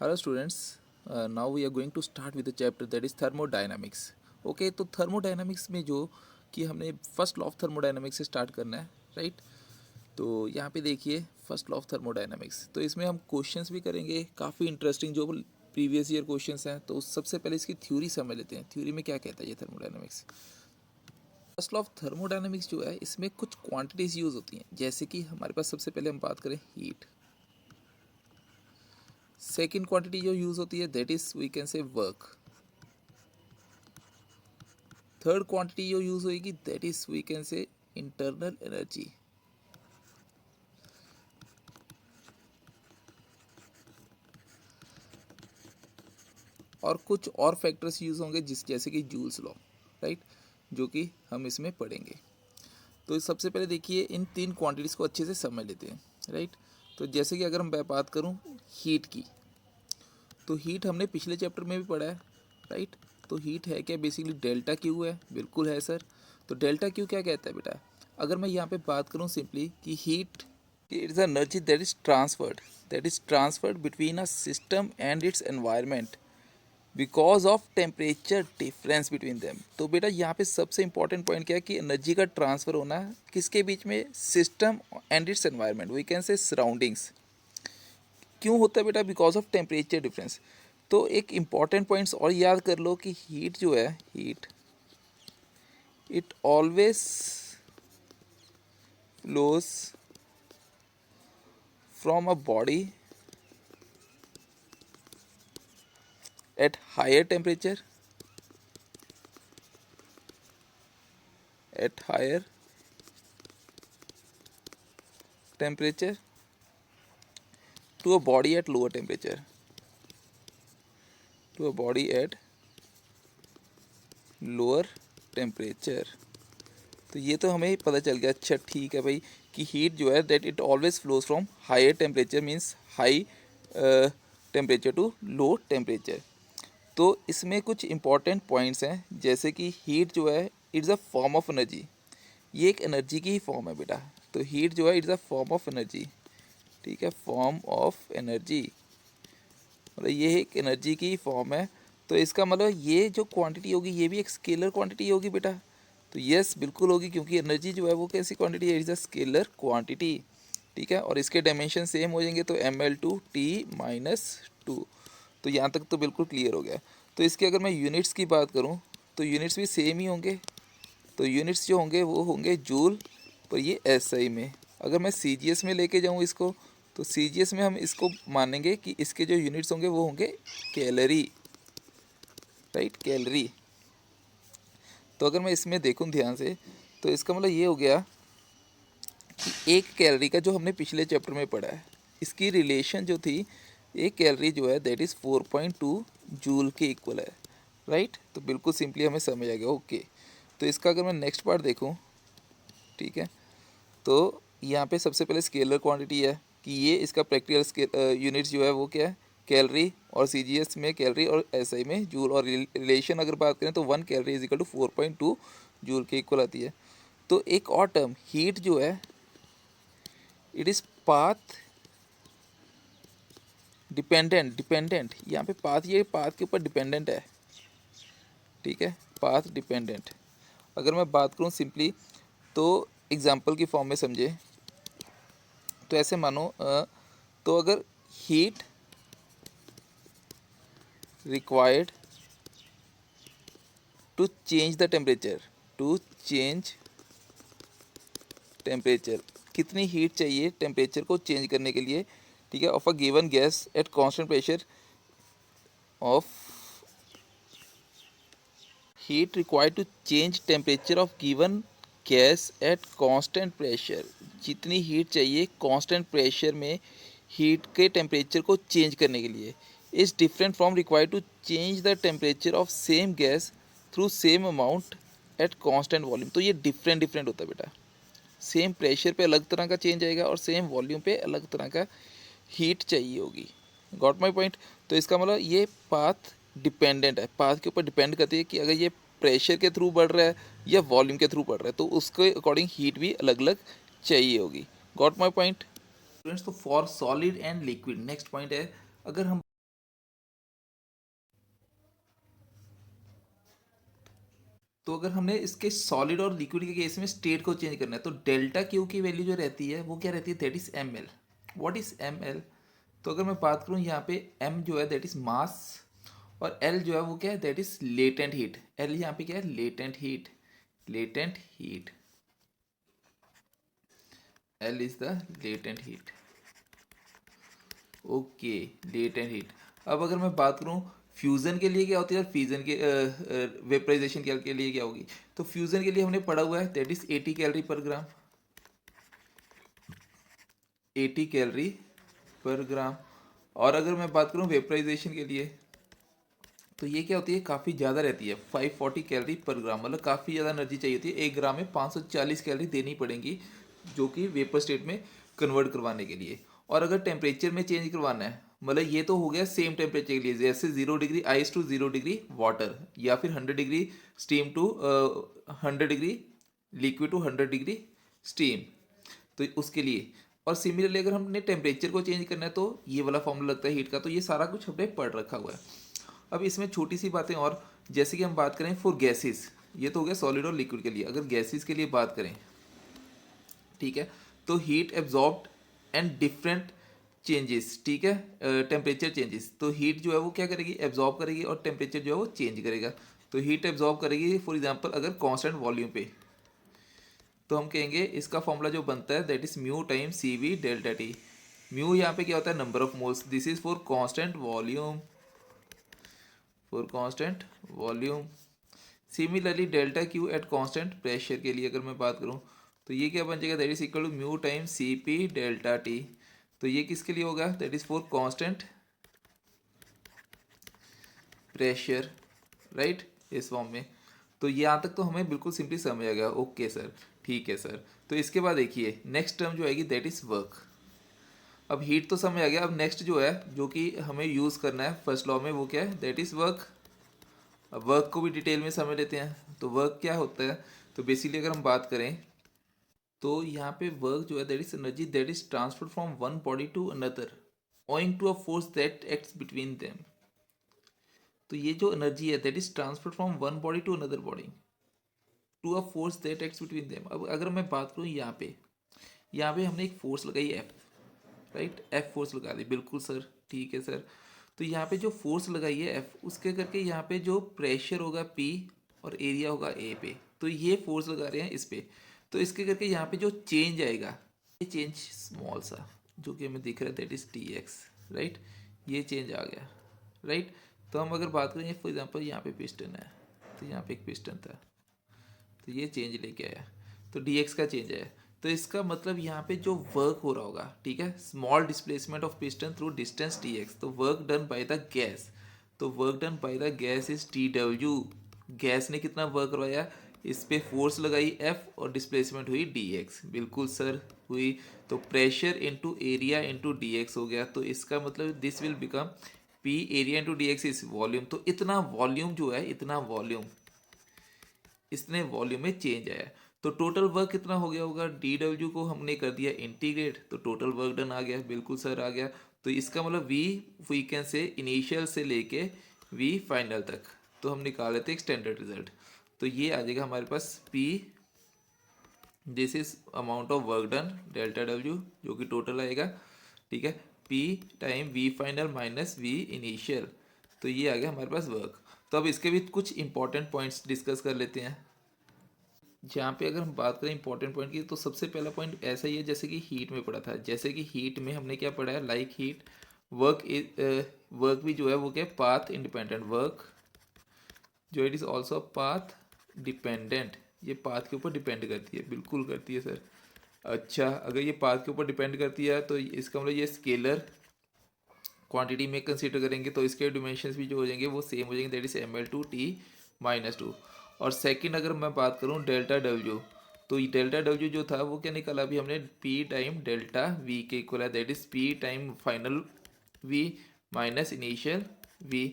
Hello students, now we are going to start with the chapter that is thermodynamics. Okay तो thermodynamics में जो कि हमने first law of thermodynamics से start करना है, राइट। तो यहाँ पे देखिए फर्स्ट लॉ ऑफ थर्मोडायनामिक्स, तो इसमें हम क्वेश्चंस भी करेंगे काफ़ी इंटरेस्टिंग जो प्रीवियस ईयर क्वेश्चंस हैं। तो सबसे पहले इसकी थ्योरी समझ लेते हैं, थ्योरी में क्या कहता है ये thermodynamics. First law of thermodynamics जो है इसमें कुछ क्वांटिटीज यूज़ होती हैं, जैसे कि हमारे पास सबसे पहले हम बात करें हीट। सेकेंड क्वांटिटी जो यूज़ होती है that is we can say work. Third quantity जो यूज़ होगी that is we can say internal energy. और कुछ और फैक्टर्स यूज़ होंगे जिस जैसे कि जूल्स लॉ, राइट, जो कि हम इसमें पढ़ेंगे। तो सबसे पहले देखिए इन तीन क्वांटिटीज़ को अच्छे से समझ लेते हैं, राइट। तो जैसे कि अगर मैं बात करूं हीट की, तो हीट हमने पिछले चैप्टर में भी पढ़ा है, राइट। तो हीट है क्या, बेसिकली डेल्टा क्यू है, बिल्कुल है सर। तो डेल्टा क्यू क्या कहता है बेटा, अगर मैं यहाँ पे बात करूँ सिंपली कि heat it's energy that is transferred between a system and its environment because of temperature difference between them. तो बेटा यहाँ पे सबसे इंपॉर्टेंट पॉइंट क्या है कि एनर्जी का ट्रांसफर होना है किसके बीच में, system and its environment, we can say surroundings. क्यों होता है बेटा, बिकॉज ऑफ टेम्परेचर डिफरेंस। तो एक इम्पॉर्टेंट पॉइंट्स और याद कर लो कि हीट जो है, heat it always flows from a body at higher temperature, at higher temperature to a body at lower temperature, to a body at lower temperature। तो ये तो हमें पता चल गया, अच्छा ठीक है भाई, कि हीट जो है that it always flows from higher temperature means high temperature to low temperature. तो इसमें कुछ इंपॉर्टेंट पॉइंट्स हैं, जैसे कि हीट जो है it's a form of energy, ये एक एनर्जी की ही फॉर्म है बेटा। तो हीट जो है it's a form of energy, ठीक है, फॉर्म ऑफ एनर्जी, मतलब ये एक एनर्जी की फॉर्म है। तो इसका मतलब ये जो क्वांटिटी होगी ये भी एक स्केलर क्वांटिटी होगी बेटा। तो यस बिल्कुल होगी, क्योंकि एनर्जी जो है वो कैसी क्वांटिटी है, इट्स अ स्केलर क्वांटिटी, ठीक है। और इसके डायमेंशन सेम हो जाएंगे, तो ml/t-2। तो यहाँ तक तो बिल्कुल क्लियर हो गया। तो इसके अगर मैं यूनिट्स की बात करूँ तो यूनिट्स भी सेम ही होंगे। तो यूनिट्स जो होंगे वो होंगे जूल, पर ये एसआई में। अगर मैं सीजीएस में लेके जाऊँ इसको, तो सीजीएस में हम इसको मानेंगे कि इसके जो यूनिट्स होंगे वो होंगे कैलोरी, राइट, कैलोरी। तो अगर मैं इसमें देखूँ ध्यान से, तो इसका मतलब ये हो गया कि एक कैलोरी का जो हमने पिछले चैप्टर में पढ़ा है, इसकी रिलेशन जो थी, एक कैलोरी जो है दैट इज़ 4.2 जूल के इक्वल है, राइट। तो बिल्कुल सिंपली हमें समझ आ गया, ओके। तो इसका अगर मैं नेक्स्ट पार्ट देखूँ, ठीक है, तो यहाँ पे सबसे पहले स्केलर क्वांटिटी है कि ये इसका प्रैक्टिकल यूनिट्स जो है वो क्या है, कैलोरी। और सीजीएस में कैलोरी और एसआई में जूल। और रिलेशन अगर बात करें तो 1 calorie is equal to 4.2 joule के इक्वल आती है। तो एक और टर्म हीट जो है इट इज़ पाथ डिपेंडेंट यहाँ पे पाथ, ये पाथ के ऊपर डिपेंडेंट है, ठीक है, पाथ डिपेंडेंट। अगर मैं बात करूँ सिंपली, तो एग्जांपल की फॉर्म में समझे, तो ऐसे मानो तो अगर heat required to change the temperature, to change temperature, कितनी हीट चाहिए टेम्परेचर को चेंज करने के लिए, ठीक है, of a given gas at constant pressure of, heat required to change temperature of given gas at constant pressure, जितनी heat चाहिए कांस्टेंट प्रेशर में हीट के टेम्परेचर को चेंज करने के लिए, is different from required to change the temperature of same gas through same amount at constant volume. तो ये डिफरेंट डिफरेंट होता है बेटा, सेम प्रेशर पे अलग तरह का चेंज आएगा और सेम वॉल्यूम पे अलग तरह का हीट चाहिए होगी। Got my point. तो इसका मतलब ये पाथ डिपेंडेंट है, पाथ के ऊपर डिपेंड करती है कि अगर ये प्रेशर के थ्रू बढ़ रहा है या वॉल्यूम के थ्रू बढ़ रहा है, तो उसके अकॉर्डिंग हीट भी अलग अलग चाहिए होगी। Got my point students. तो for solid and liquid next point है, अगर हम तो अगर हमने इसके सॉलिड और लिक्विड के केस में स्टेट को चेंज करना है तो डेल्टा क्यू की वैल्यू जो रहती है वो क्या रहती है, that is M L. What is M L? तो अगर मैं बात करूँ यहाँ पे एम जो है दैट इज मास, और एल जो है वो क्या है, that is latent heat. L यहाँ पे क्या है, latent heat, latent heat. L is the latent heat. Okay, latent heat. अब अगर मैं बात करूँ फ्यूज़न के लिए क्या होती है और फ्यूज़न के वेपराइजेशन के लिए क्या होगी, तो फ्यूज़न के लिए हमने पढ़ा हुआ है दैट इज 80 कैलोरी पर ग्राम, 80 कैलोरी पर ग्राम। और अगर मैं बात करूँ वेपराइजेशन के लिए तो ये क्या होती है, काफ़ी ज़्यादा रहती है, 540 कैलोरी पर ग्राम, मतलब काफ़ी ज़्यादा एनर्जी चाहिए होती है। 1 ग्राम में 540 कैलोरी देनी पड़ेगी, जो कि वेपर स्टेट में कन्वर्ट करवाने के लिए। और अगर टेम्परेचर में चेंज करवाना है, मतलब ये तो हो गया सेम टेम्परेचर के लिए, जैसे 0 degree ice to 0 degree water, या फिर 100 degree steam to 100 degree liquid to 100 degree steam, तो उसके लिए। और सिमिलरली अगर हमने टेम्परेचर को चेंज करना है तो ये वाला फॉर्मूला लगता है हीट का। तो ये सारा कुछ हमने पढ़ रखा हुआ है। अब इसमें छोटी सी बातें और, जैसे कि हम बात करें फॉर गैसेस, ये तो हो गया सॉलिड और लिक्विड के लिए। अगर गैसेस के लिए बात करें, ठीक है, तो heat absorbed and different changes, ठीक है, टेम्परेचर चेंजेस। तो हीट जो है वो क्या करेगी, एब्जॉर्ब करेगी, और टेम्परेचर जो है वो चेंज करेगा। तो हीट एब्जॉर्ब करेगी फॉर एग्जांपल अगर कांस्टेंट वॉल्यूम पे, तो हम कहेंगे इसका फॉर्मूला जो बनता है that is mu time C V delta T. Mu यहाँ पे क्या होता है, number of moles, this is for constant volume, for constant volume. Similarly delta Q at constant pressure के लिए अगर मैं बात करूँ तो ये क्या बन जाएगा, that is equal to mu time C P delta T. तो ये किसके लिए होगा, that is for constant pressure, right, इस फॉर्म में। तो यहाँ तक तो हमें बिल्कुल सिंपली समझ आ गया। ओके सर, ठीक है सर। तो इसके बाद देखिए नेक्स्ट टर्म जो आएगी दैट इज वर्क। अब हीट तो समझ आ गया, अब नेक्स्ट जो है जो कि हमें यूज़ करना है फर्स्ट लॉ में वो क्या है, दैट इज वर्क। अब वर्क को भी डिटेल में समझ लेते हैं। तो वर्क क्या होता है, तो बेसिकली अगर हम बात करें तो यहाँ पे वर्क जो है that is energy that is transfer from one body to another owing to a force that acts between them. तो ये जो एनर्जी है that is transfer from one body to another body to a force that acts between them. अब अगर मैं बात करूँ यहाँ पे हमने एक फोर्स लगाई एफ, राइट, एफ फोर्स लगा दी, बिल्कुल सर, ठीक है सर। तो यहाँ पे जो फोर्स लगाई है एफ, उसके करके यहाँ पे जो प्रेशर होगा पी और एरिया होगा ए पे, तो ये फोर्स लगा रहे हैं इस पे। तो इसके करके यहाँ पे जो चेंज आएगा, ये चेंज स्मॉल सा जो कि हमें दिख रहा है that is T x, right, ये चेंज आ गया, राइट। तो हम अगर बात करें फॉर एग्जांपल यहाँ पे पिस्टन है, तो यहाँ पे एक पिस्टन था, तो ये चेंज लेके आया, तो डी एक्स का चेंज आया। तो इसका मतलब यहाँ पे जो वर्क हो रहा होगा, ठीक है, small displacement of piston through distance T X, तो work done by the gas, तो work done by the gas is T W. गैस ने कितना वर्क करवाया, इस पे फोर्स लगाई एफ और डिस्प्लेसमेंट हुई डी एक्स, बिल्कुल सर हुई। तो pressure into area into D x हो गया। तो इसका मतलब this will become P area into D x is volume. तो इतना वॉल्यूम जो है, इतना वॉल्यूम, इसने वॉल्यूम में चेंज आया। तो टोटल वर्क कितना हो गया होगा, डी डब्ल्यू को हमने कर दिया इंटीग्रेट, तो टोटल वर्क डन आ गया, बिल्कुल सर आ गया। तो इसका मतलब वी कैन से इनिशियल से लेके वी फाइनल तक, तो हम निकाल लेते हैं स्टैंडर्ड रिजल्ट। तो ये आ जाएगा हमारे पास P, this is amount of work done delta W, जो कि टोटल आएगा, ठीक है, P time V final minus V initial. तो ये आ गया हमारे पास वर्क। तो अब इसके भी कुछ इंपॉर्टेंट पॉइंट्स डिस्कस कर लेते हैं। जहाँ पे अगर हम बात करें इंपॉर्टेंट पॉइंट की, तो सबसे पहला पॉइंट ऐसा ही है जैसे कि हीट में पढ़ा था। जैसे कि हीट में हमने क्या पढ़ा है, like heat work is, work भी जो है वो क्या, पाथ इंडिपेंडेंट वर्क, जो it is also path dependent, ये पाथ के ऊपर डिपेंड करती है, बिल्कुल करती है सर। अच्छा, अगर ये पाथ के ऊपर डिपेंड करती है तो इसका मतलब ये स्केलर क्वांटिटी में कंसीडर करेंगे, तो इसके डिमेंशंस भी जो हो जाएंगे वो सेम हो जाएंगे, that is M L to T minus two. और सेकंड अगर मैं बात करूँ डेल्टा डब्ल्यू, तो डेल्टा डब्ल्यू जो था वो क्या निकाला अभी हमने, पी टाइम डेल्टा वी के इक्वल है, that is P time final V minus initial V,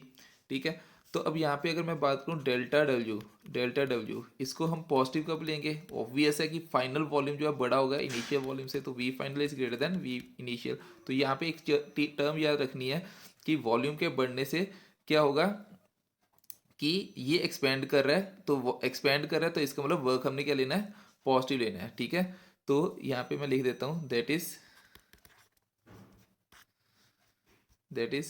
ठीक है। तो अब यहाँ पे अगर मैं बात करूँ डेल्टा डब्ल्यू इसको हम पॉजिटिव कब लेंगे, ऑब्वियस है कि फाइनल वॉल्यूम जो है बड़ा होगा इनिशियल वॉल्यूम से, तो V final is greater than V initial. तो यहाँ पे एक टर्म याद रखनी है कि वॉल्यूम के बढ़ने से क्या होगा, कि ये एक्सपेंड कर रहा है, तो वो एक्सपेंड कर रहा है तो इसका मतलब वर्क हमने क्या लेना है, पॉजिटिव लेना है। ठीक है, तो यहाँ पे मैं लिख देता हूँ that is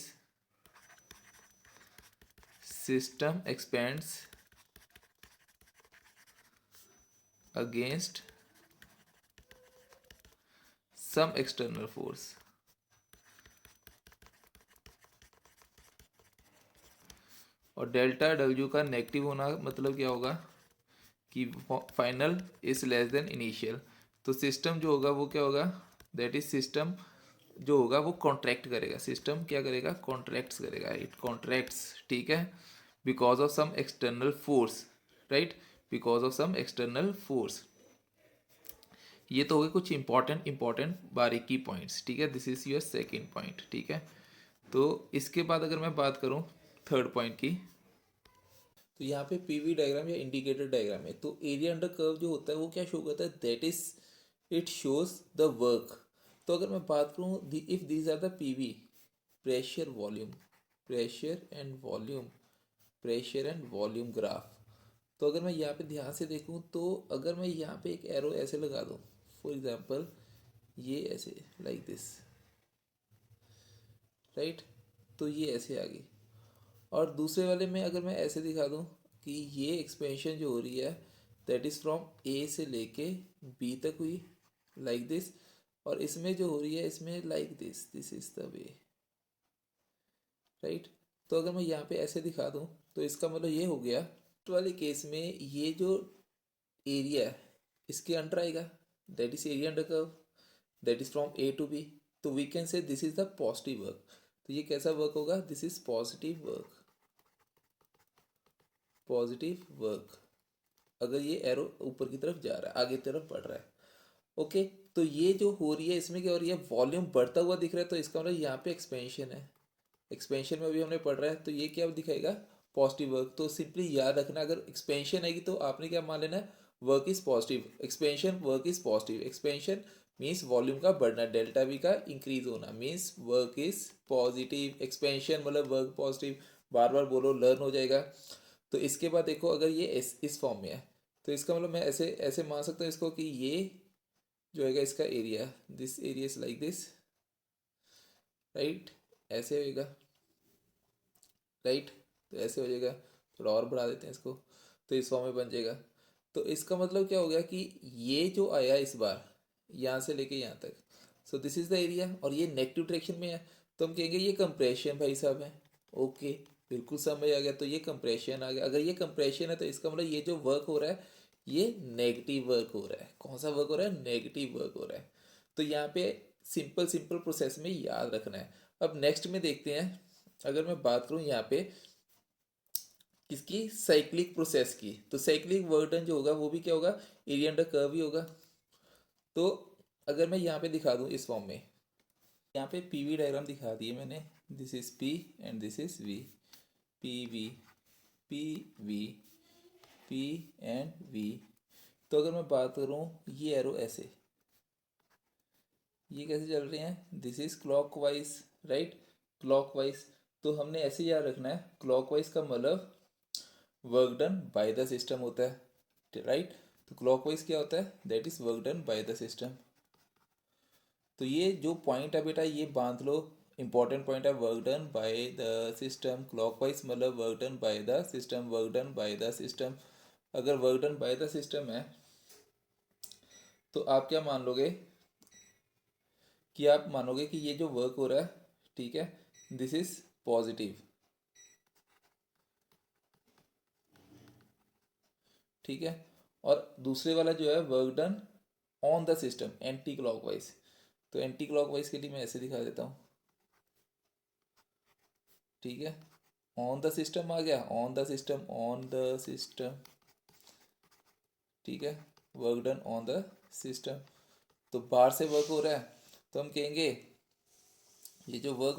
system expands against some external force. और डेल्टा डब्ल्यू का नेगेटिव होना मतलब क्या होगा कि final is less than initial. तो सिस्टम जो होगा वो क्या होगा, दैट इज सिस्टम जो होगा वो कॉन्ट्रैक्ट करेगा, सिस्टम क्या करेगा, कॉन्ट्रैक्ट्स करेगा, इट कॉन्ट्रैक्ट्स। ठीक है, because of some external force, right, because of some external force. ये तो हो गए कुछ इंपॉर्टेंट बारीकी पॉइंट्स। ठीक है, this is your second point. ठीक है, तो इसके बाद अगर मैं बात करूँ थर्ड पॉइंट की, तो यहाँ पे पीवी डायग्राम या इंडिकेटर डायग्राम है। तो एरिया अंडर कर्व जो होता है वो क्या शो करता है, that is it shows the work. तो अगर मैं बात करूँ if these are the PV, pressure volume, pressure and volume, pressure and volume graph. तो अगर मैं यहाँ पे ध्यान से देखूँ तो अगर मैं यहाँ पे एक एरो ऐसे लगा दूँ, फॉर एग्जांपल ये ऐसे लाइक दिस, राइट, तो ये ऐसे आ गई। और दूसरे वाले में अगर मैं ऐसे दिखा दूँ कि ये एक्सपेंशन जो हो रही है दैट इज़ फ्रॉम ए से लेके बी तक हुई, लाइक दिस। और इसमें जो हो रही है इसमें like this is the way, right. तो अगर मैं यहाँ पे ऐसे दिखा दूँ तो इसका मतलब ये हो गया, तो वाले केस में ये जो एरिया है इसके अंडर आएगा, that is area under curve, that is from A to B. तो we can say this is the positive work. तो ये कैसा वर्क होगा, this is positive work, positive work, अगर ये एरो ऊपर की तरफ जा रहा है, आगे की तरफ बढ़ रहा है। ओके, तो ये जो हो रही है इसमें क्या हो रही है, वॉल्यूम बढ़ता हुआ दिख रहा है, तो इसका मतलब यहाँ पे एक्सपेंशन है। एक्सपेंशन में भी हमने पढ़ रहा है, तो ये क्या दिखाएगा, पॉजिटिव वर्क। तो सिंपली याद रखना, अगर एक्सपेंशन आएगी तो आपने क्या मान लेना है, work is positive, expansion work is positive. Expansion means volume का बढ़ना, डेल्टा वी का इंक्रीज होना means work is positive. Expansion मतलब वर्क पॉजिटिव, बार बार बोलो लर्न हो जाएगा। तो इसके बाद देखो अगर ये इस फॉर्म में है तो इसका मतलब मैं ऐसे ऐसे मान सकता हूँ इसको कि ये जो है इसका area, this area is like this, right, ऐसे होएगा, राइट। तो ऐसे हो जाएगा, थोड़ा और बढ़ा देते हैं इसको, तो इस फॉर्म में बन जाएगा। तो इसका मतलब क्या हो गया कि ये जो आया इस बार यहाँ से लेके यहाँ तक, सो दिस इज द एरिया, और ये नेगेटिव डायरेक्शन में है, तो हम कहेंगे ये कंप्रेशन भाई साहब है। ओके, बिल्कुल समझ आ गया। तो ये कंप्रेशन आ गया, अगर ये कंप्रेशन है तो इसका मतलब ये जो वर्क हो रहा है ये नेगेटिव वर्क हो रहा है। कौन सा वर्क हो रहा है, नेगेटिव वर्क हो रहा है। तो यहाँ पे सिंपल सिंपल प्रोसेस में याद रखना है। अब नेक्स्ट में देखते हैं, अगर मैं बात करूँ यहाँ पे किसकी, साइक्लिक प्रोसेस की, तो साइक्लिक वर्क डन जो होगा वो भी क्या होगा, एरिया अंडर कर्व ही होगा। तो अगर मैं यहाँ पे दिखा दूँ इस फॉर्म में, यहाँ पे पीवी डायग्राम दिखा दिए मैंने, this is P and this is V, P V, P V, P and V. तो अगर मैं बात करूँ ये एरो ऐसे, ये कैसे चल रहे हैं, this is clockwise, right, clockwise. तो हमने ऐसे याद रखना है, क्लॉकवाइज का मतलब work done by the system होता है, राइट। तो क्लॉकवाइज क्या होता है, that is work done by the system. तो ये जो पॉइंट है बेटा ये बांध लो, इंपॉर्टेंट पॉइंट है, work done by the system. Clockwise मतलब work done by the system, work done by the system. अगर work done by the system है तो आप क्या मान लोगे, कि आप मानोगे कि ये जो वर्क हो रहा है, ठीक है, दिस इज पॉजिटिव, ठीक है। और दूसरे वाला जो है work done on the system, anti clockwise. तो एंटी क्लॉकवाइज के लिए मैं ऐसे दिखा देता हूँ, ठीक है। ऑन द सिस्टम आ गया, on the system, on the system, ठीक है, work done on the system. तो बाहर से वर्क हो रहा है तो हम कहेंगे ये जो वर्क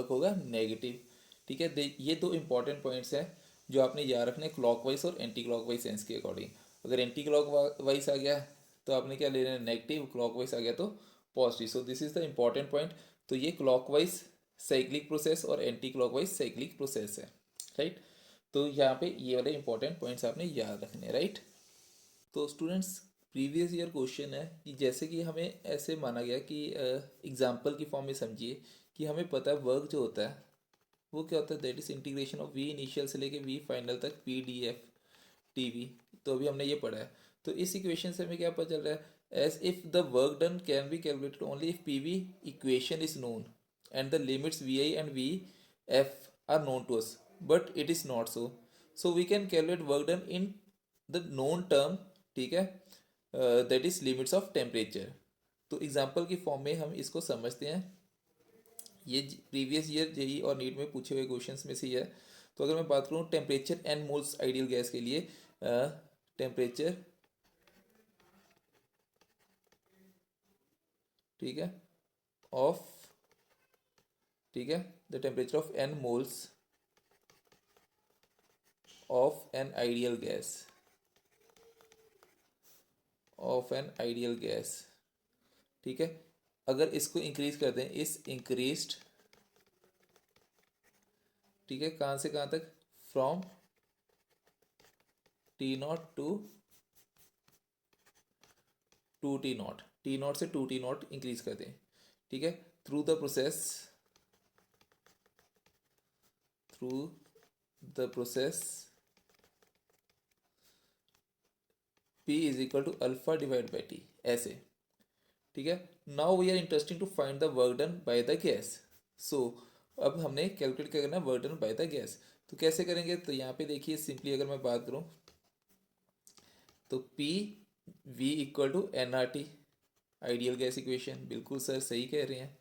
होगा नेगेटिव, ठीक है। ये दो इंपॉर्टेंट पॉइंट्स हैं जो आपने याद रखने, क्लॉकवाइज और एंटी क्लॉकवाइज सेंस के अकॉर्डिंग। अगर एंटी क्लॉकवाइज आ गया तो आपने क्या ले लेना, नेगेटिव, क्लॉकवाइज आ गया तो positive. So this is the important point. तो ये क्लॉकवाइज साइक्लिक प्रोसेस और एंटी क्लॉकवाइज साइक्लिक प्रोसेस है, राइट। तो यहाँ पे ये वाले इंपॉर्टेंट पॉइंट्स आपने याद रखने, राइट। तो स्टूडेंट्स, प्रीवियस ईयर क्वेश्चन है कि जैसे कि हमें ऐसे माना गया कि एग्जाम्पल की फॉर्म में समझिए कि हमें पता है वर्क जो होता है वो क्या होता है, that is integration of V initial से लेके वी फाइनल तक P D F T V. तो अभी हमने ये पढ़ा है। तो इस इक्वेशन से हमें क्या पता चल रहा है, as if the work done can be calculated only if P V equation is known and the limits V I and V F are known to us, but it is not so. So we can calculate work done in the known term, ठीक है, that is limits of temperature. तो example की form में हम इसको समझते हैं। ये प्रीवियस ईयर जेई और नीट में पूछे हुए क्वेश्चंस में से ही है। तो अगर मैं बात करूँ temperature n moles ideal gas के लिए, टेम्परेचर, ठीक है, ऑफ, ठीक है, the temperature of n moles of an ideal gas, of an ideal gas, ठीक है। अगर इसको इंक्रीज कर दें, इस इंक्रीज्ड, ठीक है, कहाँ से कहाँ तक, from T naught to T naught से टू टी नॉट इंक्रीज कर दें, ठीक है, through the process, through the process P is equal to alpha divide by T, ऐसे, ठीक है। Now we are interesting to find the work done by the gas. So अब हमने calculate क्या करना है, work done by the gas. तो कैसे करेंगे, तो यहाँ पे देखिए सिंपली अगर मैं बात करूँ तो P V equal to n R T, ideal gas equation, बिल्कुल सर सही कह रहे हैं,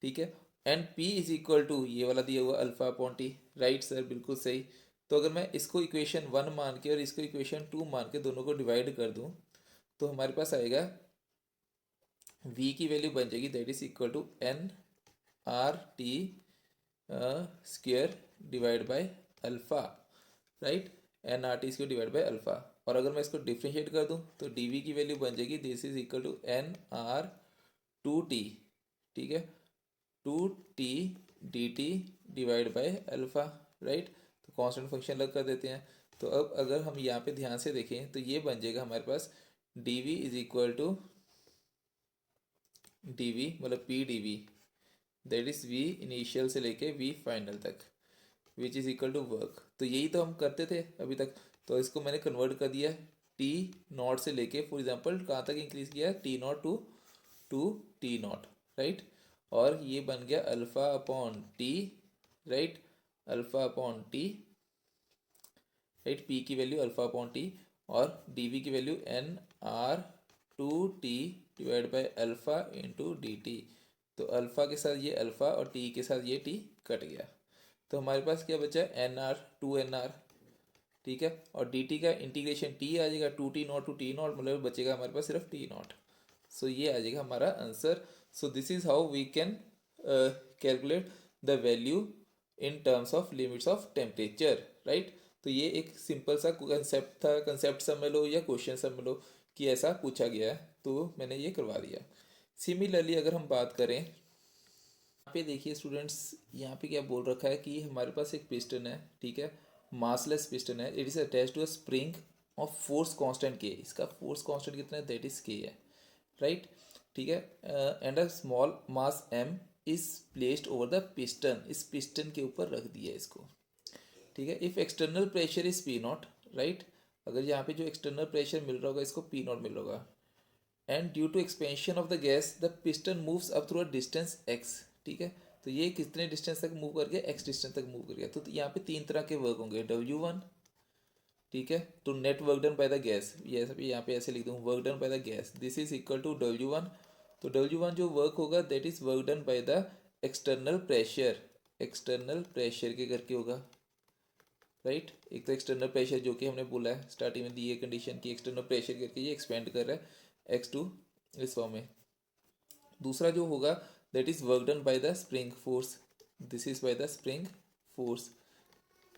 ठीक है। And P is equal to ये वाला दिया हुआ alpha upon T, right sir, बिल्कुल सही। तो अगर मैं इसको इक्वेशन 1 मान के और इसको इक्वेशन 2 मान के दोनों को डिवाइड कर दूं तो हमारे पास आएगा V की वैल्यू बन जाएगी that is equal to n R T square divide by alpha, right, n R T square divide by alpha. और अगर मैं इसको डिफ्रेंशिएट कर दूं तो डी वी की वैल्यू बन जाएगी this is equal to n R two T, ठीक है, two T D T divide by alpha, right. तो कांस्टेंट फंक्शन अलग कर देते हैं। तो अब अगर हम यहाँ पे ध्यान से देखें तो ये बन जाएगा हमारे पास D V is equal to D V मतलब P D V, that is V initial से लेके वी फाइनल तक, which is equal to work. तो यही तो हम करते थे अभी तक। तो इसको मैंने कन्वर्ट कर दिया टी नॉट से लेके, फॉर एग्जांपल कहाँ तक इंक्रीज किया, T naught to T naught, right. और ये बन गया alpha upon T, right, alpha upon T, right, P की वैल्यू अल्फा अपॉन टी और डी वी की value n R two T divide by alpha into D T. तो alpha के साथ ये अल्फा और टी के साथ ये टी कट गया। तो हमारे पास क्या बचा, n R to n R, ठीक है, और डी टी का इंटीग्रेशन टी आ जाएगा to T naught to T naught, मतलब बचेगा हमारे पास सिर्फ टी नॉट। सो ये आ जाएगा हमारा answer. So this is how we can calculate the value in terms of limits of temperature, right. तो ये एक सिंपल सा कंसेप्ट था, कंसेप्ट समझ लो या क्वेश्चन समझ लो कि ऐसा पूछा गया है, तो मैंने ये करवा दिया। सिमिलरली अगर हम बात करें, यहाँ पे देखिए स्टूडेंट्स, यहाँ पे क्या बोल रखा है कि हमारे पास एक पिस्टन है, ठीक है, मासलेस पिस्टन है, it is attach to a spring of force constant K, इसका फोर्स कांस्टेंट कितना है, दैट इज के है, राइट, ठीक है। And a small mass M is placed over the piston, इस पिस्टन के ऊपर रख दिया इसको, ठीक है। If external pressure is P naught, right, अगर यहाँ पे जो एक्सटर्नल प्रेशर मिल रहा होगा इसको पी नॉट मिल रहा होगा, and due to expansion of the gas the piston moves up through a distance X, ठीक है। तो ये कितने डिस्टेंस तक मूव कर गया, एक्स डिस्टेंस तक मूव कर गया। तो यहाँ पे तीन तरह के वर्क होंगे, डब्ल्यू वन, ठीक है, तो net work done by the gas, ये सब यहाँ पे ऐसे लिख दूँ, work done by the gas this is equal to W one. तो डब्ल्यू वन जो वर्क होगा that is work done by the external pressure, external pressure के करके होगा, राइट। एक तो एक्सटर्नल प्रेशर जो कि हमने बोला है स्टार्टिंग में दी है कंडीशन की एक्सटर्नल प्रेशर करके ये एक्सपेंड कर रहा है एक्स टू इस फॉर्म में। दूसरा जो होगा that is work done by the spring force, this is by the spring force,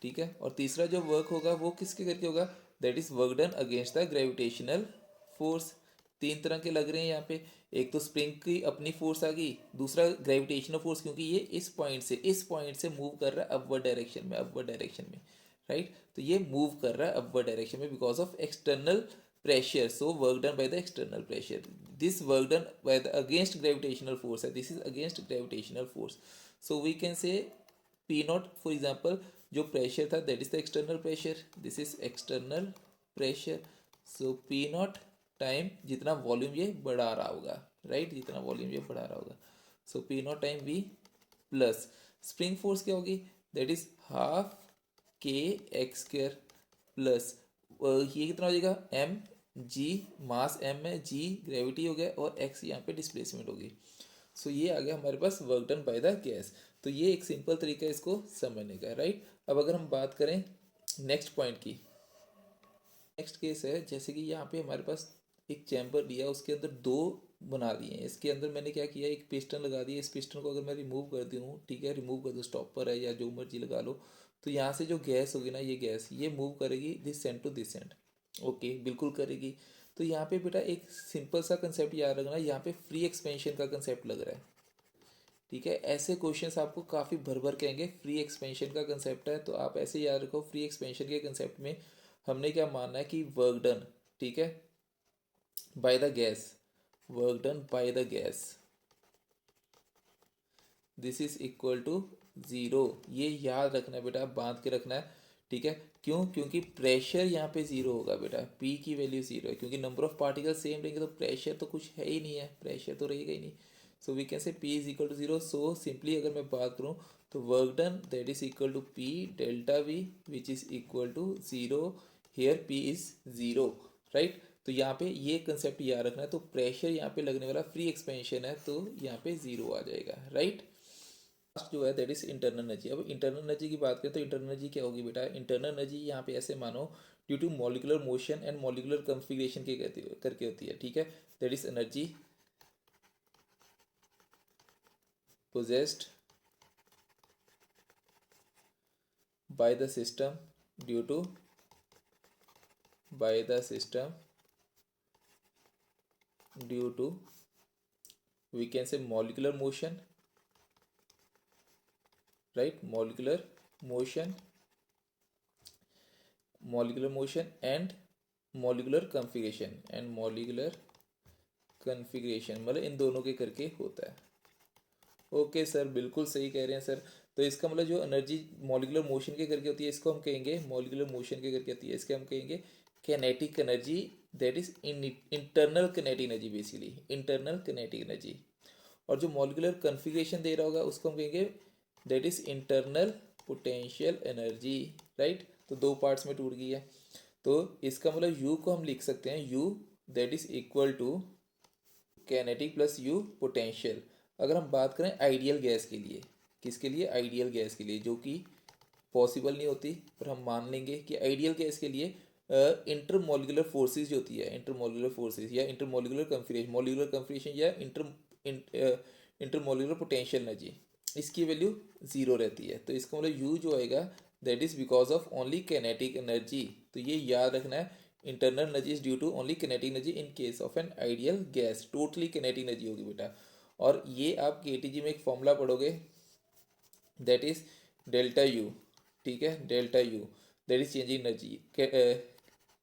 ठीक है। और तीसरा जो वर्क होगा वो किसके करके होगा, that is work done against the gravitational force. तीन तरह के लग रहे हैं यहाँ पे, एक तो स्प्रिंग की अपनी फोर्स आ गई, दूसरा ग्रेविटेशनल फोर्स क्योंकि ये इस पॉइंट से मूव कर रहा है अपवर्ड डायरेक्शन में, अपवर्ड डायरेक्शन में, राइट। तो ये मूव कर रहा है अपवर्ड डायरेक्शन में because of external pressure, so work done by the external pressure, this work done by the against gravitational force है, this is against gravitational force. So we can say P naught for example, जो pressure था that is the external pressure, this is external pressure. So P naught time जितना volume ये बढ़ा रहा होगा, right, जितना volume ये बढ़ा रहा होगा, so P naught time V plus spring force क्या होगी, that is half K X square plus ये कितना हो जाएगा, एम जी, मास एम है, जी ग्रेविटी हो गया और एक्स यहाँ पे डिस्प्लेसमेंट होगी। सो ये आ गया हमारे पास work done by the gas. तो ये एक सिंपल तरीका है इसको समझने का, राइट। अब अगर हम बात करें नेक्स्ट पॉइंट की, नेक्स्ट केस है जैसे कि यहाँ पे हमारे पास एक चैम्बर दिया, उसके अंदर दो बना दिए हैं, इसके अंदर मैंने क्या किया, एक पिस्टन लगा दिया, इस पिस्टन को अगर मैं रिमूव कर दूँ, ठीक है, रिमूव कर दो, स्टॉपर है या जो मर्जी लगा लो, तो यहाँ से जो गैस होगी ना, ये गैस ये मूव करेगी this end to this end, okay, बिल्कुल करेगी। तो यहाँ पे बेटा एक सिंपल सा कंसेप्ट याद रखना, यहाँ पे फ्री एक्सपेंशन का कंसेप्ट लग रहा है, ठीक है। ऐसे क्वेश्चंस आपको काफ़ी भर भर के आएंगे, फ्री एक्सपेंशन का कंसेप्ट है, तो आप ऐसे याद रखो, फ्री एक्सपेंशन के कंसेप्ट में हमने क्या मानना है कि वर्क डन, ठीक है, by the gas, work done by the gas, this is equal to zero. ये याद रखना है बेटा, बांध के रखना है, ठीक है। क्यों, क्योंकि प्रेशर यहाँ पे ज़ीरो होगा बेटा, पी की वैल्यू ज़ीरो है, क्योंकि नंबर ऑफ पार्टिकल सेम रहेंगे तो प्रेशर तो कुछ है ही नहीं है, प्रेशर तो रहेगा ही नहीं। So we can say P is equal to zero. So simply अगर मैं बात करूँ तो work done that is equal to P delta V which is equal to zero, here P is zero, right. तो यहाँ पे ये कंसेप्ट याद रखना है, तो प्रेशर यहाँ पे लगने वाला फ्री एक्सपेंशन है, तो यहाँ पे ज़ीरो आ जाएगा, राइट। लास्ट जो है दैट इज इंटरनल एनर्जी। अब इंटरनल एनर्जी की बात करें तो इंटरनल एनर्जी क्या होगी बेटा, इंटरनल एनर्जी यहाँ पे ऐसे मानो due to molecular motion and molecular configuration के करके होती है, ठीक है। That is energy possessed by the system due to by the system due to we can say molecular motion, right, motion molecular motion and molecular configuration मतलब इन दोनों के करके होता है। ओके सर, बिल्कुल सही कह रहे हैं सर। तो इसका मतलब जो एनर्जी मॉलिकुलर मोशन के करके होती है इसको हम कहेंगे, मॉलिकुलर मोशन के करके होती है इसके हम कहेंगे kinetic energy, that is internal kinetic energy, basically internal kinetic energy. और जो मॉलिकुलर कन्फिग्रेशन दे रहा होगा उसको हम कहेंगे that is internal potential energy, right. तो दो पार्ट्स में टूट गई है, तो इसका मतलब यू को हम लिख सकते हैं U that is equal to kinetic plus U potential. अगर हम बात करें आइडियल गैस के लिए, किसके लिए, आइडियल गैस के लिए, जो कि पॉसिबल नहीं होती, पर हम मान लेंगे कि आइडियल गैस के लिए इंटरमोलिकुलर फोर्सेस जो होती है, इंटरमोलिकुलर फोर्सेस या इंटरमोलिकुलर कन्फिग्रेशन, मोलिकुलर कन्फिग्रेशन या इंटरमोलिकुलर पोटेंशियल एनर्जी, इसकी वैल्यू ज़ीरो रहती है। तो इसका मतलब यू जो आएगा that is because of only kinetic energy. तो ये याद रखना है, internal energy is due to only kinetic energy in case of an ideal gas, totally kinetic energy होगी बेटा। और ये आप केटीजी में एक फॉर्मूला पढ़ोगे दैट इज डेल्टा यू, ठीक है, delta U that is changing energy,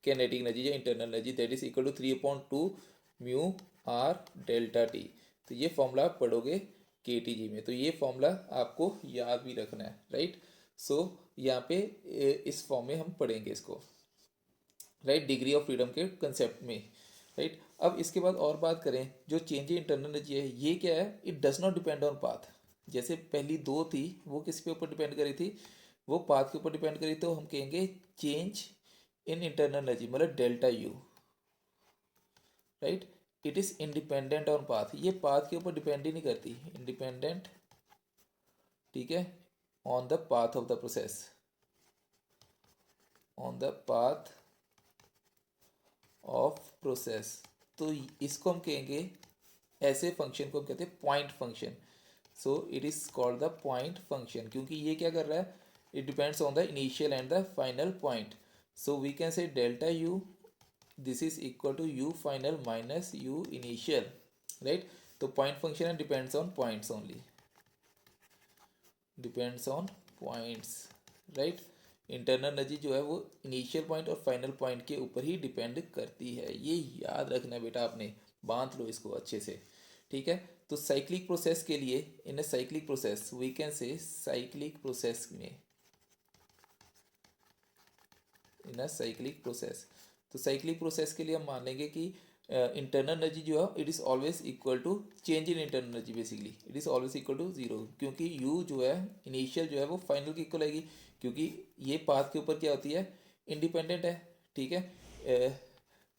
kinetic energy या internal energy, that is equal to 3/2 mu R delta T. तो ये फॉर्मूला आप पढ़ोगे केटीजी में, तो ये फॉर्मूला आपको याद भी रखना है, राइट। सो यहाँ पे इस फॉर्म में हम पढ़ेंगे इसको, राइट, डिग्री ऑफ फ्रीडम के कंसेप्ट में, राइट। अब इसके बाद और बात करें, जो चेंज इन इंटरनल एनर्जी है ये क्या है, it does not depend on path. जैसे पहली दो थी वो किस पे ऊपर डिपेंड करी थी, वो पाथ के ऊपर डिपेंड करी, तो हम कहेंगे चेंज इन इंटरनल एनर्जी मतलब delta U, right, it is independent on path, ये पाथ के ऊपर डिपेंड ही नहीं करती, इंडिपेंडेंट, ठीक है, on the path of the process, on the path of process. तो इसको हम कहेंगे, ऐसे फंक्शन को हम कहते हैं point function. So it is called the point function, क्योंकि ये क्या कर रहा है, it depends on the initial and the final point. So we can say delta U this is equal to U final minus U initial, right. तो point function depends on points only, depends on points, right. Internal energy जो है वो initial point और final point के ऊपर ही depend करती है। ये याद रखना बेटा, आपने बांध लो इसको अच्छे से, ठीक है। तो साइक्लिक प्रोसेस के लिए, in a cyclic process we can say, cyclic process में, इन अ साइक्लिक प्रोसेस, तो साइक्लिक प्रोसेस के लिए हम मान लेंगे कि इंटरनल एनर्जी जो है it is always equal to change in internal energy, basically it is always equal to zero, क्योंकि यू जो है इनिशियल जो है वो फाइनल के इक्वल आएगी, क्योंकि ये पाथ के ऊपर क्या होती है, इंडिपेंडेंट है, ठीक है।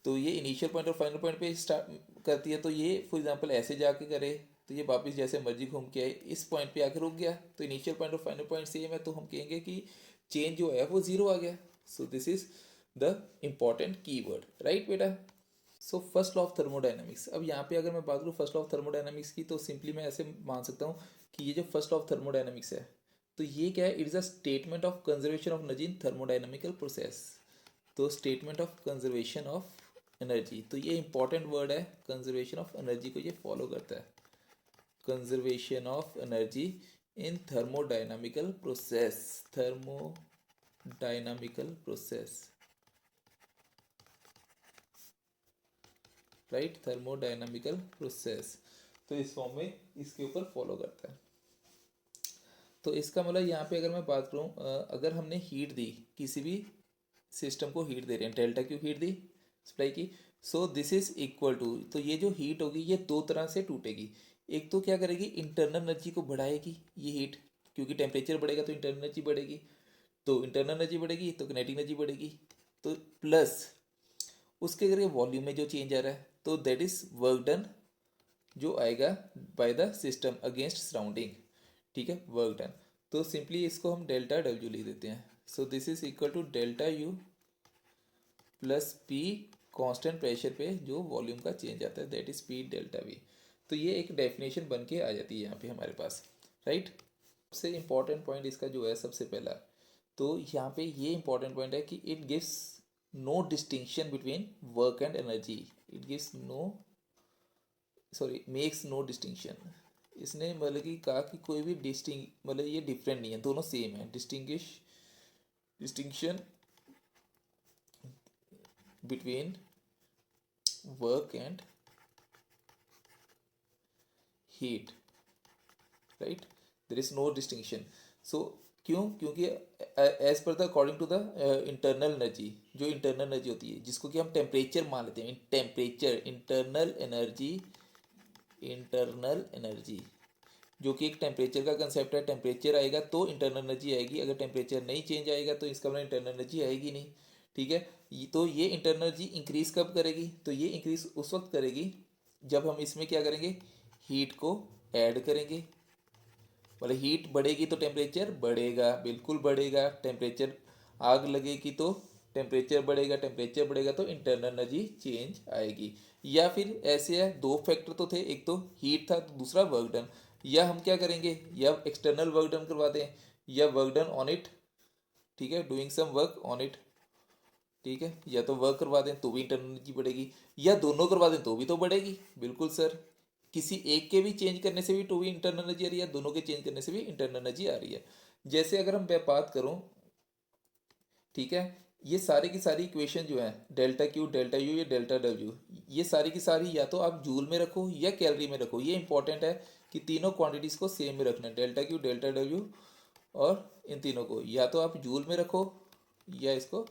तो ये इनिशियल पॉइंट और फाइनल पॉइंट पे स्टार्ट करती है, तो ये फॉर एग्जांपल ऐसे जाके करे तो ये वापस जैसे मर्जी घूम के आए इस पॉइंट पे आकर रुक गया, तो इनिशियल पॉइंट और फाइनल पॉइंट सेम है, तो हम कहेंगे कि चेंज जो है वो जीरो आ गया। So this is the important keyword, right बेटा। So first law of thermodynamics, अब यहाँ पे अगर मैं बात करूँ फर्स्ट लॉ ऑफ थर्मोडाइनमिक्स की, तो सिंपली मैं ऐसे मान सकता हूँ कि ये जो फर्स्ट लॉ ऑफ थर्मोडाइनमिक्स है, तो ये क्या है, it is a statement of conservation of energy in thermodynamical process. तो statement of conservation of energy, तो ये इंपॉर्टेंट वर्ड है, कंजर्वेशन ऑफ एनर्जी को ये फॉलो करता है, conservation of energy in thermodynamical process, thermodynamical process, right, thermodynamical process, तो इस फॉर्म में इसके ऊपर फॉलो करता है। तो इसका मतलब यहाँ पे अगर मैं बात करूँ, अगर हमने हीट दी, किसी भी सिस्टम को हीट दे रहे हैं, डेल्टा क्यू हीट दी सप्लाई की, so this is equal to, तो ये जो हीट होगी ये दो तरह से टूटेगी। एक तो क्या करेगी, इंटरनल एनर्जी को बढ़ाएगी ये हीट, क्योंकि टेम्परेचर बढ़ेगा तो इंटरनल एनर्जी बढ़ेगी, तो इंटरनल एनर्जी बढ़ेगी तो किनेटिक एनर्जी बढ़ेगी, तो प्लस उसके करके वॉल्यूम में जो चेंज आ रहा है, तो दैट इज वर्क डन जो आएगा bye the system against surrounding, ठीक है, वर्क डन। तो सिंपली इसको हम डेल्टा डब्ल्यू लिख देते हैं। So this is equal to delta U plus P, constant pressure पे जो वॉल्यूम का चेंज आता है, that is P delta V. तो ये एक डेफिनेशन बन के आ जाती है यहाँ पे हमारे पास, राइट। सबसे इम्पॉर्टेंट पॉइंट इसका जो है सबसे पहला, तो यहाँ पे ये इंपॉर्टेंट पॉइंट है कि it gives no distinction between work and energy, it gives no, sorry, makes no distinction. इसने मतलब कि कहा कि कोई भी मतलब ये डिफरेंट नहीं है, दोनों सेम है, distinction between work and heat, right, there is no distinction. So क्यों, क्योंकि as per the according to the internal energy, जो इंटरनल एनर्जी होती है जिसको कि हम टेम्परेचर मान लेते हैं, temperature, internal energy, internal energy जो कि एक टेम्परेचर का कंसेप्ट है, टेम्परेचर आएगा तो इंटरनल एनर्जी आएगी, अगर टेम्परेचर नहीं चेंज आएगा तो इसका मतलब इंटरनल एनर्जी आएगी नहीं, ठीक है। तो ये इंटरनल एनर्जी इंक्रीज कब करेगी, तो ये इंक्रीज उस वक्त करेगी जब हम इसमें क्या करेंगे, हीट को ऐड करेंगे, मतलब हीट बढ़ेगी तो टेम्परेचर बढ़ेगा, बिल्कुल बढ़ेगा, टेम्परेचर, आग लगेगी तो टेम्परेचर बढ़ेगा, टेम्परेचर बढ़ेगा तो इंटरनल एनर्जी चेंज आएगी। या फिर ऐसे है, दो फैक्टर तो थे, एक तो हीट था तो दूसरा वर्क डन, या हम क्या करेंगे, या एक्सटर्नल वर्क डन करवा दें, या वर्क डन ऑन इट, ठीक है, doing some work on it, ठीक है, या तो वर्क करवा दें तो भी इंटरनल एनर्जी बढ़ेगी, या दोनों करवा दें तो भी तो बढ़ेगी, बिल्कुल सर, किसी एक के भी चेंज करने से भी तो भी इंटरनल एनर्जी आ रही है, दोनों के चेंज करने से भी इंटरनल एनर्जी आ रही है। जैसे अगर हम बात करूं, ठीक है, ये सारी की सारी इक्वेशन जो है, डेल्टा क्यू, डेल्टा यू, या डेल्टा डब्ल्यू, ये सारी की सारी या तो आप जूल में रखो या कैलोरी में रखो, ये इंपॉर्टेंट है कि तीनों क्वांटिटीज़ को सेम में रखना है, डेल्टा क्यू, डेल्टा डब्ल्यू, और इन तीनों को या तो आप जूल में रखो या इसको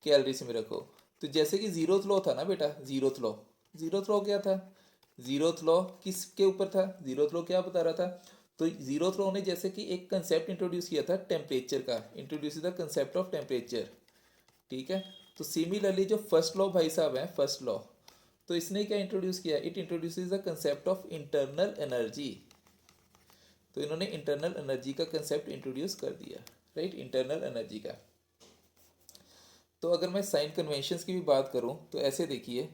कैलोरीज में रखो। तो जैसे कि जीरोथ लॉ था ना बेटा, जीरोथ लॉ क्या था, जीरोथ लॉ किसके ऊपर था, जीरोथ लॉ क्या बता रहा था, तो जीरोथ लॉ ने जैसे कि एक कंसेप्ट इंट्रोड्यूस किया था टेम्परेचर का, introduce the concept of temperature, ठीक है। तो सिमिलरली जो फर्स्ट लॉ भाई साहब है, फर्स्ट लॉ, तो इसने क्या इंट्रोड्यूस किया, it introduces the concept of internal energy, तो इन्होंने इंटरनल एनर्जी का कंसेप्ट इंट्रोड्यूस कर दिया, राइट, इंटरनल एनर्जी का। तो अगर मैं साइन कन्वेंशंस की भी बात करूं तो ऐसे देखिए,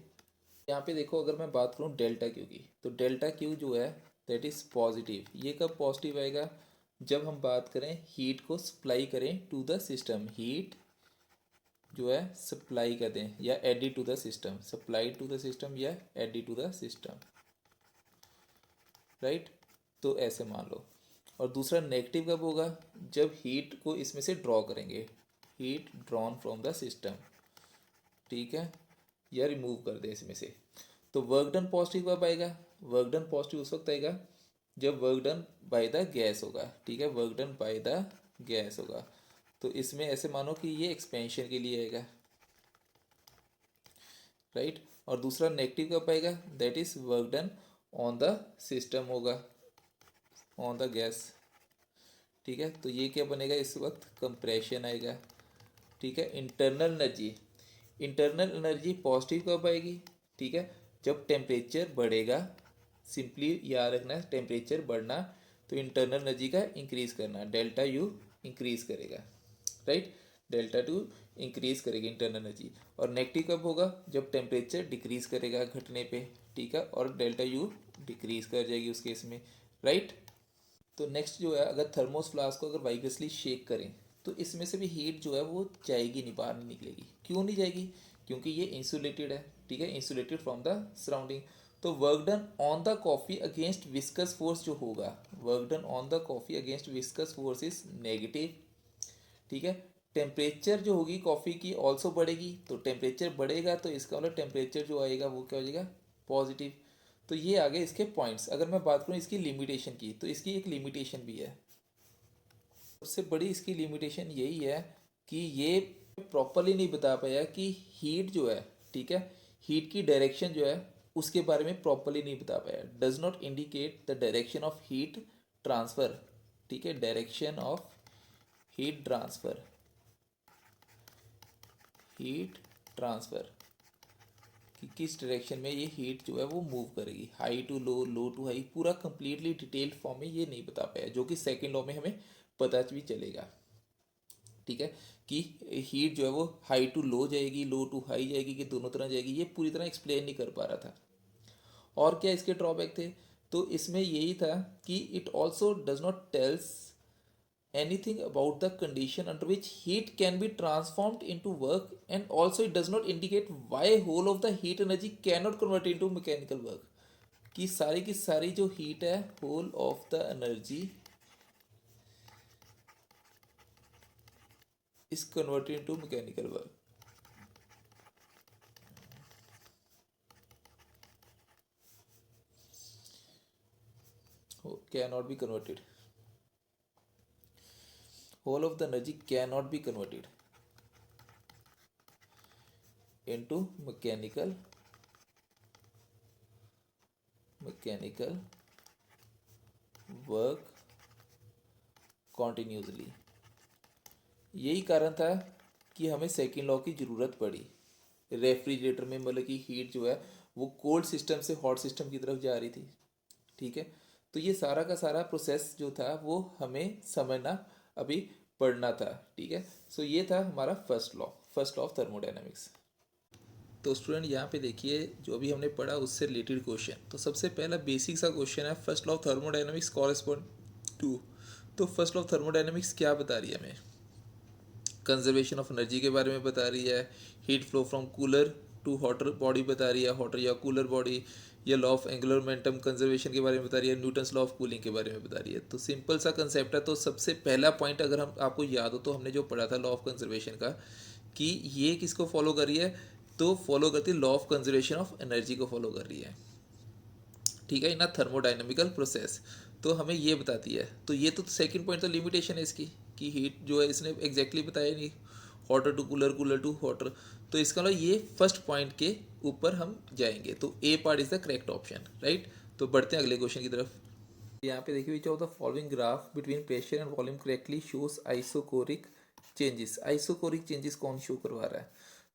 यहाँ पे देखो, अगर मैं बात करूं डेल्टा क्यू की, तो डेल्टा क्यू जो है दैट इज़ पॉजिटिव, ये कब पॉजिटिव आएगा, जब हम बात करें हीट को सप्लाई करें टू द सिस्टम, हीट जो है सप्लाई कर दें या added to the system, supply to the system या added to the system, right, तो ऐसे मान लो। और दूसरा नेगेटिव कब होगा, जब हीट को इसमें से ड्रॉ करेंगे, heat drawn from the system, ठीक है, या रिमूव कर दे इसमें से। तो वर्क डन पॉजिटिव कब आएगा? वर्क डन पॉजिटिव उस वक्त आएगा जब work done by the gas होगा, ठीक है, work done by the gas होगा। तो इसमें ऐसे मानो कि ये एक्सपेंशन के लिए आएगा, राइट। और दूसरा नेगेटिव कब आएगा? That is work done on the system होगा, ऑन द गैस, ठीक है। तो ये क्या बनेगा इस वक्त? कंप्रेशन आएगा, ठीक है। Internal energy, internal energy positive कब आएगी? ठीक है, जब टेम्परेचर बढ़ेगा। सिंपली याद रखना, टेम्परेचर बढ़ना तो इंटरनल एनर्जी का इंक्रीज करना, डेल्टा यू इंक्रीज करेगा, राइट। डेल्टा टू इंक्रीज करेगी इंटरनल एनर्जी। और नेगेटिव कब होगा? जब टेम्परेचर डिक्रीज करेगा घटने पे, ठीक है, और डेल्टा यू डिक्रीज कर जाएगी उस केस में, राइट। तो नेक्स्ट जो है, अगर थर्मोस फ्लास्क को अगर वाइब्रेसली शेक करें तो इसमें से भी हीट जो है वो जाएगी नहीं, बाहर नहीं निकलेगी। क्यों नहीं जाएगी? क्योंकि ये इंसुलेटेड है, ठीक है, इंसुलेटेड फ्रॉम द सराउंडिंग। तो work done on the coffee against viscous force जो होगा, work done on the coffee against viscous force is negative, ठीक है। टेम्परेचर जो होगी कॉफ़ी की ऑल्सो बढ़ेगी, तो टेम्परेचर बढ़ेगा तो इसका मतलब टेम्परेचर जो आएगा वो क्या हो जाएगा? पॉजिटिव। तो ये आगे इसके पॉइंट्स। अगर मैं बात करूँ इसकी लिमिटेशन की, तो इसकी एक लिमिटेशन भी है। सबसे बड़ी इसकी लिमिटेशन यही है कि ये प्रॉपरली नहीं बता पाया कि हीट जो है, ठीक है, हीट की डायरेक्शन जो है उसके बारे में प्रॉपरली नहीं बता पाया। Does not indicate the direction of heat transfer, ठीक है, direction of heat transfer, heat transfer कि किस डायरेक्शन में ये हीट जो है वो मूव करेगी, high to low, low to high, पूरा कंप्लीटली डिटेल्ड फॉर्म में ये नहीं बता पाया, जो कि सेकंड लॉ में हमें पता भी चलेगा, ठीक है, कि हीट जो है वो हाई टू लो जाएगी, लो टू हाई जाएगी, कि दोनों तरह जाएगी, ये पूरी तरह एक्सप्लेन नहीं कर पा रहा था। और क्या इसके ड्रॉबैक थे? तो इसमें यही था कि it also does not tells anything about the condition under which heat can be transformed into work, and also it does not indicate why whole of the heat energy cannot convert into mechanical work, कि सारी जो heat है, whole of the energy is converted into mechanical work, cannot be converted, whole of the energy cannot be converted into mechanical work continuously। यही कारण था कि हमें second law की ज़रूरत पड़ी। रेफ्रिजरेटर में मतलब कि हीट जो है वो कोल्ड सिस्टम से हॉट सिस्टम की तरफ जा रही थी, ठीक है। तो ये सारा का सारा प्रोसेस जो था वो हमें समझना अभी पढ़ना था, ठीक है। सो ये था हमारा फर्स्ट लॉ ऑफ थर्मोडायनामिक्स। तो स्टूडेंट यहाँ पे देखिए, जो अभी हमने पढ़ा उससे रिलेटेड क्वेश्चन। तो सबसे पहला बेसिक सा क्वेश्चन है, first law of thermodynamics correspond to. तो फर्स्ट लॉ ऑफ थर्मोडायनामिक्स क्या बता रही है हमें? कंजर्वेशन ऑफ एनर्जी के बारे में बता रही है, heat flow from cooler to hotter body बता रही है, हॉटर या कूलर बॉडी, या law of angular momentum conservation के बारे में बता रही है, न्यूटन्स लॉ ऑफ कूलिंग के बारे में बता रही है। तो सिंपल सा कंसेप्ट है। तो सबसे पहला पॉइंट अगर हम आपको याद हो तो हमने जो पढ़ा था लॉ ऑफ कंजर्वेशन का, कि ये किसको फॉलो कर रही है? तो फॉलो करती है law of conservation of energy को फॉलो कर रही है, ठीक है, इन अ थर्मोडाइनमिकल प्रोसेस। तो हमें ये बताती है। तो ये तो सेकंड पॉइंट तो लिमिटेशन है इसकी, कि हीट जो है इसने एग्जैक्टली बताया नहीं, hotter to cooler, cooler to hotter. तो इसका मतलब ये फर्स्ट पॉइंट के ऊपर हम जाएंगे। तो A part is the correct option, right. तो बढ़ते हैं अगले क्वेश्चन की तरफ। यहाँ पे देखिए, which of the following graph between pressure and volume correctly shows isochoric changes. Isochoric changes कौन शो करवा रहा है?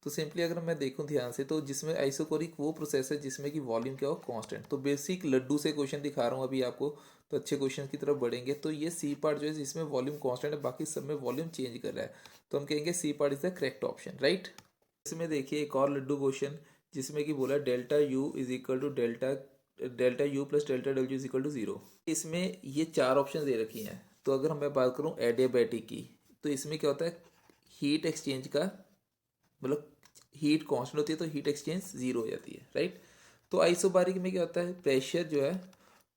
तो सिंपली अगर मैं देखूं ध्यान से, तो जिसमें आइसोकोरिक वो प्रोसेस है जिसमें कि वॉल्यूम क्या हो, कांस्टेंट। तो बेसिक लड्डू से क्वेश्चन दिखा रहा हूँ अभी आपको, तो अच्छे क्वेश्चन की तरफ बढ़ेंगे। तो ये सी पार्ट जो है जिसमें वॉल्यूम कांस्टेंट है, बाकी सब में वॉल्यूम चेंज कर रहा है, तो हम कहेंगे C part is the correct option, right. इसमें देखिए एक और लड्डू क्वेश्चन, जिसमें कि बोला delta U is equal to delta U plus delta W is equal to zero. इसमें ये चार ऑप्शन दे रखी हैं। तो अगर मैं बात करूँ एडियाबैटिक की, तो इसमें क्या होता है, हीट एक्सचेंज का मतलब हीट कांस्टेंट होती है तो हीट एक्सचेंज जीरो हो जाती है, राइट। तो आइसोबारिक में क्या होता है, प्रेशर जो है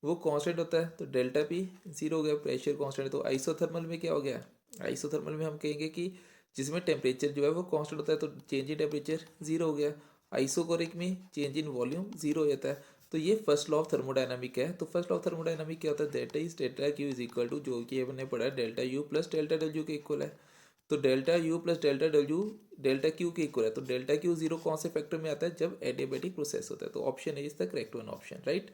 वो कांस्टेंट होता है, तो डेल्टा पी जीरो हो गया, प्रेशर कांस्टेंट है। तो आइसोथर्मल में क्या हो गया, आइसोथर्मल में हम कहेंगे कि जिसमें टेम्परेचर जो है वो कांस्टेंट होता है, तो चेंज इन टेम्परेचर जीरो हो गया। आइसोकोरिक में चेंज इन वॉल्यूम जीरो हो जाता है। तो ये फर्स्ट लॉ ऑफ थर्मोडायनामिक है। तो फर्स्ट लॉ ऑफ थर्मोडायनामिक क्या होता है, delta is delta Q is equal to, जो कि हमने पढ़ा है delta U plus delta W के इक्वल है। तो delta U plus delta W delta Q के इक्वल है। तो डेल्टा क्यू जीरो कौन से फैक्टर में आता है, जब एडियाबैटिक प्रोसेस होता है। तो option A is the correct one option, right.